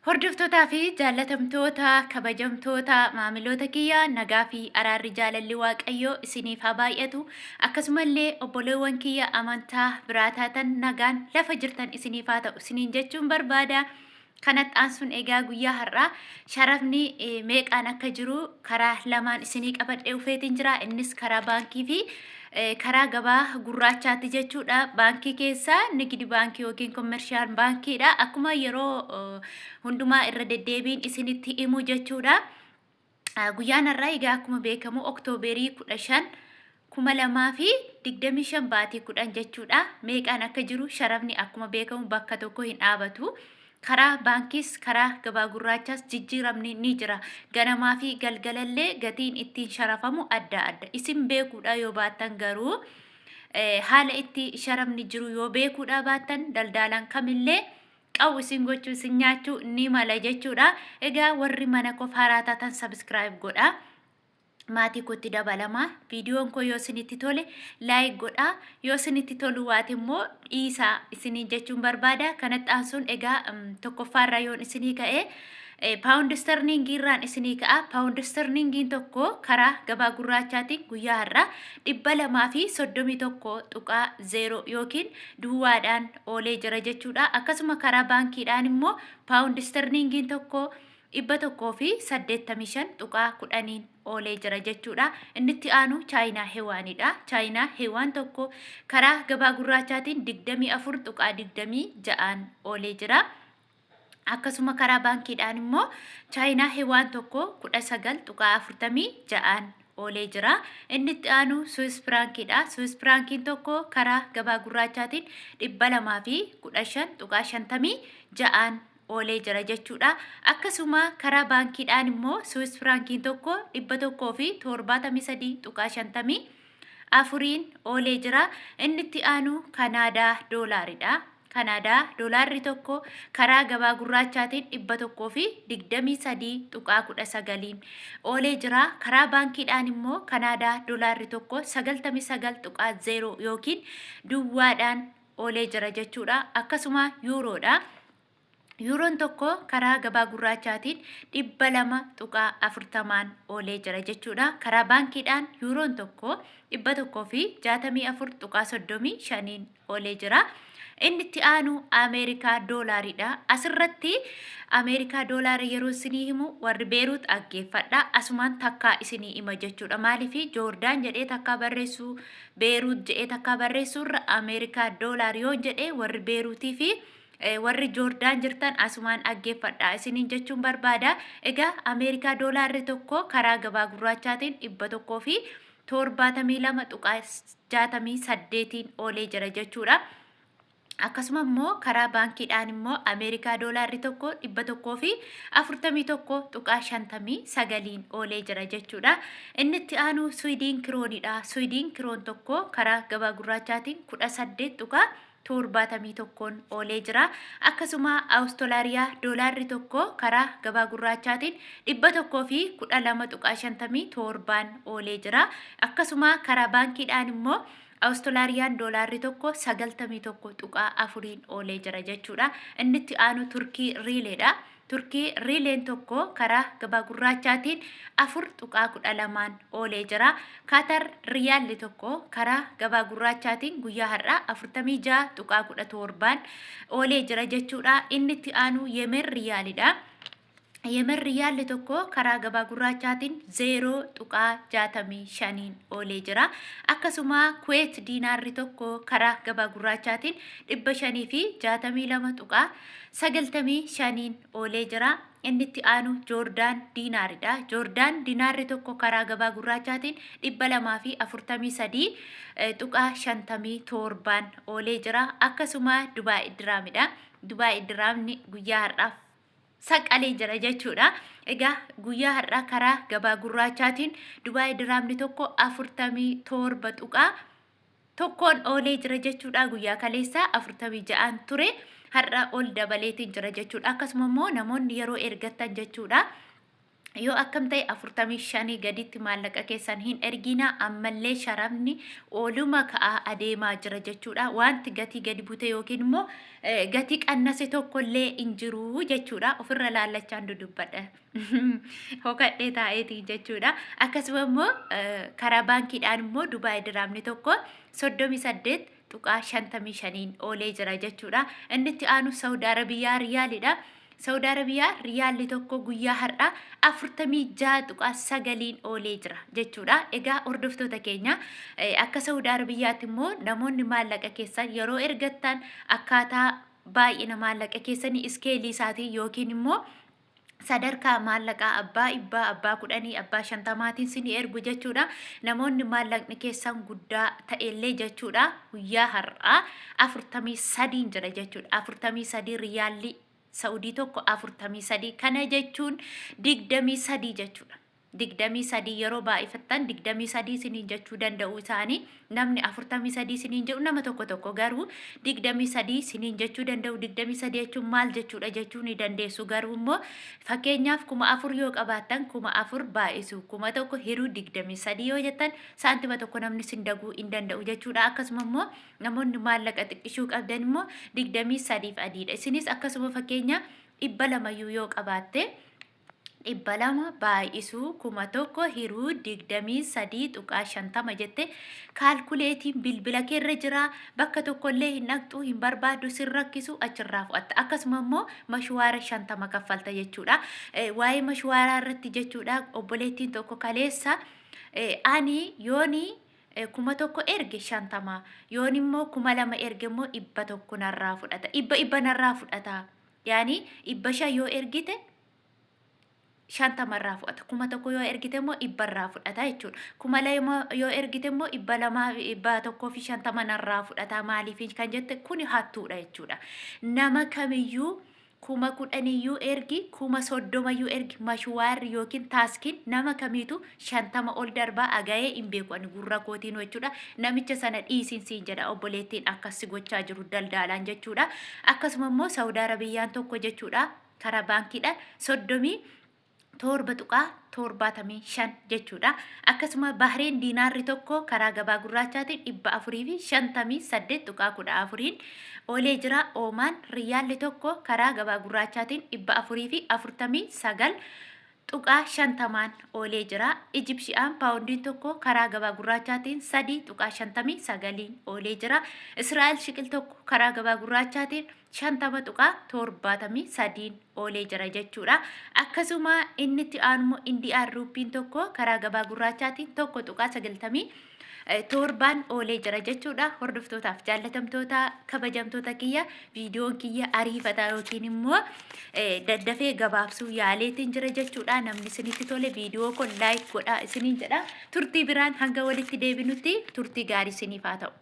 Hordoftootaa fi jaallatamtoota kabajamtoota maamiloota kiyyaa nagaa fi araarri jaalalli waaqayyoo isiniif haa baay'atu. Akkasumallee obboleewwan kiyya amantaa biraa taatan nagaan lafa jirtan isiniif haa ta'u isiniin jechuun barbaada. Kanatti aansuun egaa guyyaa har'aa sharafni meeqaan akka jiru karaa lamaan isinii qabadhee dhufeetiin jira. Innis karaa baankii fi karaa gabaa gurraachaatti jechuudha. Baankii keessaa nigdi baankii yookiin kommershaal baankiidha. Akkuma yeroo hundumaa irra deddeebiin isinitti himu jechuudha. Guyyaan har'aa egaa akkuma beekamu Oktooberii 15 2025 baatii 10 jechuudha. Meeqaan akka jiru sharafni akkuma beekamu bakka tokko hin dhaabatu. Karaa baankis karaa gabaa gurraachaas jijjiiramni ni jira. Ganamaa fi galgalallee gatiin ittiin sharafamu adda adda. Isin beekuudha yoo baattan garuu haala itti sharafni jiru yoo beekuudha baattan daldalaan kamillee qabu isin gochuu isin nyaachuu ni mala jechuudha. Egaa warri mana kofaaraa taatan subscribe godhaa. Maatii kootti dabalamaa viidiyoon koo yoo isinitti tole laayik godhaa, yoo isinitti tolu waati immoo dhiisaa isiniin jechuun barbaada. Kanatti aansuun egaa tokkoffaarraa yoon isinii ka'e paawundi sterlingii irraan isinii ka'a. Paawundi sterlingiin tokko karaa gabaa gurraachaatiin guyyaa har'aa 231.0 yookiin duwwaadhaan oolee jira jechuudha. Akkasuma karaa baankiidhaan immoo paawundi sterlingiin tokko 185.10 oolee jira jechuudha. Inni aanu chaayinaa hewaanidha. Chaayinaa hewaan tokko karaa gabaa gurraachaatiin 24.26 oolee jira. Akkasuma karaa baankiidhaan immoo chaayinaa hewaan tokko 19.46 oolee jira. Inni aanu Swiss frankiidha. Swiss frankiin tokko karaa gabaa gurraachaatiin 215.56 oolee jira jechuudha. Akkasuma karaa baankiidhaan immoo Swiss frankiin tokko 173.54 oolee jira. Inni aanu Kanaadaa doolaaridha. Kanaadaa doolaarri tokko karaa gabaa gurraachaatiin 123.19 oolee jira. Karaa baankiidhaan immoo Kanaadaa doolaarri tokko 99.0 yookiin duwwaadhaan oolee jira jechuudha. Akkasuma yuuroodha. Yuuroon tokko karaa gabaa gurraachaatiin 200.40 oolee jira jechuudha. Karaa baankiidhaan yuuroon tokko 164.35 oolee jira. Inni aanu Ameerikaa doolaaridha. Asirratti Ameerikaa doolaara yeroo isinii himu warri Beeruut dhaggeeffadha. Asumaan takkaa isinii hima jechuudha. Maaliif Joordaan jedhee takkaa barreessu, Beeruut jedhee takkaa barreessurra Ameerikaa doolaar yoo jedhee warri Beeruutii fi warri Joordaan jirtan asumaan dhaggeeffadha isiniin jechuun barbaada. Egaa Ameerikaa doolaarri tokko karaa gabaa gurraachaatiin 172.68 oolee jira jechuudha. Akkasuma immoo karaa baankiidhaan immoo Ameerikaa doolaarri tokko 141.59 oolee jira jechuudha. Inni aanu Swiidin kiroonidha. Swiidin kiroon tokko karaa gabaa gurraachaatiin 18.71 oolee jira. Akkasuma Awustiraaliyaa doolaarri tokko karaa gabaa gurraachaatiin 112.57 oolee jira. Akkasuma karaa baankiidhaan immoo Awustiraaliyaan doolaarri tokko 91.4 oolee jira jechuudha. Inni aanu Turkii riileedha. Turkii riileen tokko karaa gabaa gurraachaatiin 4.12 oolee jira. Kaatar riyaalli tokko karaa gabaa gurraachaatiin guyyaa har'aa 46.17 oolee jira jechuudha. Inni aanu Yemen riyaalidha. Yemen riyaalli tokko karaa gabaa gurraachaatiin 0.65 oolee jira. Akkasuma Kuwait diinaarri tokko karaa gabaa gurraachaatiin 562.95 oolee jira. Inni aanu Joordaan diinaaridha. Joordaan diinaarri tokko karaa gabaa gurraachaatiin 240.57 oolee jira. Akkasuma Dubaay diraamidha. Dubaay diraamni guyyaa har'aaf saqalee jira jechuudha. Egaa guyyaa har'aa karaa gabaa gurraachaatiin Dubaay diraamni tokko 47.1 oolee jira jechuudha. Guyyaa kaleessaa 46 ture. Har'a ol dabaleetiin jira jechuudha. Akkasuma immoo namoonni yeroo ergattan jechuudha. yoo akkam ta'e 45 gaditti maallaqa keessan hin ergina ammallee sharafni ooluma ka'aa adeemaa jira jechuudha. Wanti gatii gadi bute yookiin immoo gatii qannase tokkollee hin jiru jechuudha. Ofirra laallachaan dudubbadha. Hokadhee taa'eetiin jechuudha. Akkasuma immoo karaa baankiidhaan immoo Dubaay diraamni tokko 38.55 oolee jira jechuudha. Inni itti aanu Saudi Arabiyaa riyaalidha. Saudi Arabiyaa riyaalli tokko guyyaa har'aa 46.9 oolee jira jechuudha. Egaa hordoftoota keenya akka Saudi Arabiyaatti immoo namoonni maallaqa keessan yeroo ergattan akkaataa baay'ina maallaqa keessanii iskeelii isaatiin yookiin immoo sadarkaa maallaqaa abbaa ibbaa abbaa 10 abbaa 50 sinii ergu jechuudha. Namoonni maallaqni keessan guddaa ta'ellee jechuudha guyyaa har'aa 43 jira jechuudha. 43 riyaalli Saudi tokko 43 kana jechuun 23 jechuudha. 23 yeroo baay'ifattan 23 siniin jechuu danda'u isaanii namni 43 siniin jedhu nama tokko garuu 23 siniin jechuu danda'u 23 jechuun maal jechuudha jechuu ni dandeessu. Garuu immoo fakkeenyaaf 4,000 yoo qabaattan 4,000 baay'isu 1,000 hiruu 23 yoo jettan saantima tokko namni sin daguu hin danda'u jechuudha. Akkasuma immoo namoonni maallaqa xiqqishuu qabdan immoo 23 fi adiidha. Isinis akkasuma fakkeenya 200 yoo qabaatte 200 baay'isuu 1,000 hiruu 23.50 jette kaalkuleetiin bilbila keerra jira. Bakka tokkollee hin dhaqxu hin barbaadu sin rakkisu achirraa fudhatta. Akkasuma immoo mashwaara 50 kaffalta jechuudha. Waa'ee mashwaaraa irratti jechuudha obboleettiin tokko kaleessa ani yooni 1,000 erge 50 yoon immoo 2,000 erge immoo 100 narraa fudhata. 100 narraa fudhata. Yaani 500 yoo ergite 50 irraa fudhata. 1,000 yoo ergite immoo 100 irraa fudhata jechuudha. 2,000 yoo ergite immoo 200 irraa fudhata. Maaliif kan jette kuni hattuudha jechuudha. Nama kamiyyuu 10,000 ergi 30,000 ergi mashwaarri yookiin taaskiin nama kamiitu 50 ol darbaa agayee hin beeku ani gurra kootiin jechuudha. Namicha sana dhiisiin siin jedha obboleettiin akkasi gochaa jiru daldaalaan jechuudha. Akkasuma immoo Saudi Arabiyaan tokko jechuudha karaa baankiidhaan 37.75 jechuudha. Akkasuma Bahreen diinaarri tokko karaa gabaa gurraachaatiin 458.14 oolee jira. Oomaan riyaalli tokko karaa gabaa gurraachaatiin 449.50 oolee jira. Ijipshiyaan paawundiin tokko karaa gabaa gurraachaatiin 3.59 oolee jira. Israa'el shiqil tokko karaa gabaa gurraachaatiin 50.73 oolee jira jechuudha. Akkasuma inni itti aanu Indiyaan ruupiin tokko karaa gabaa gurraachaatiin 1.90 torbaan oolee jira jechuudha. Hordoftootaaf jaallatamtoota kabajamtoota kiyya viidiyoon kiyya ariifataa yookiin immoo daddafee gabaabsuu yaaleetiin jira jechuudha. Namni isinitti tole viidiyoo kun laayik godhaa isiniin jedha. Turtii biraan hanga walitti deebinutti turtii gaarii isiniif haa ta'u.